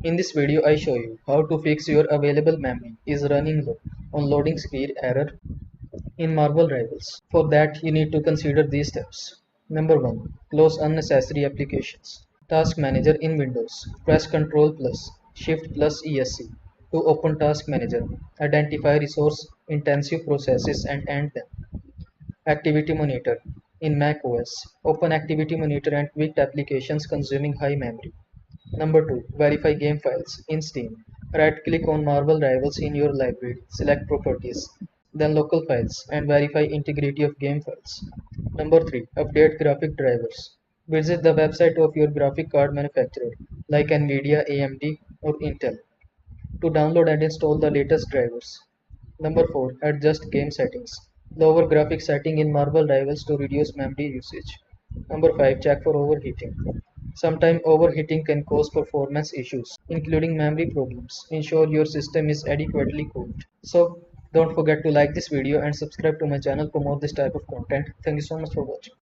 In this video I show you how to fix your available memory is running low on loading screen error in Marvel Rivals. For that you need to consider these steps. Number 1. Close unnecessary applications. Task Manager in Windows. Press Ctrl plus Shift plus ESC to open Task Manager. Identify resource intensive processes and end them. Activity Monitor in Mac OS. Open Activity Monitor and tweaked applications consuming high memory. Number 2. Verify game files in Steam. Right-click on Marvel Rivals in your library, select Properties, then Local Files, and verify integrity of game files. Number 3. Update graphic drivers. Visit the website of your graphic card manufacturer, like Nvidia, AMD, or Intel, to download and install the latest drivers. Number 4. Adjust game settings. Lower graphic setting in Marvel Rivals to reduce memory usage. Number 5. Check for overheating. Sometimes overheating can cause performance issues, including memory problems. Ensure your system is adequately cooled. So, don't forget to like this video and subscribe to my channel for more this type of content. Thank you so much for watching.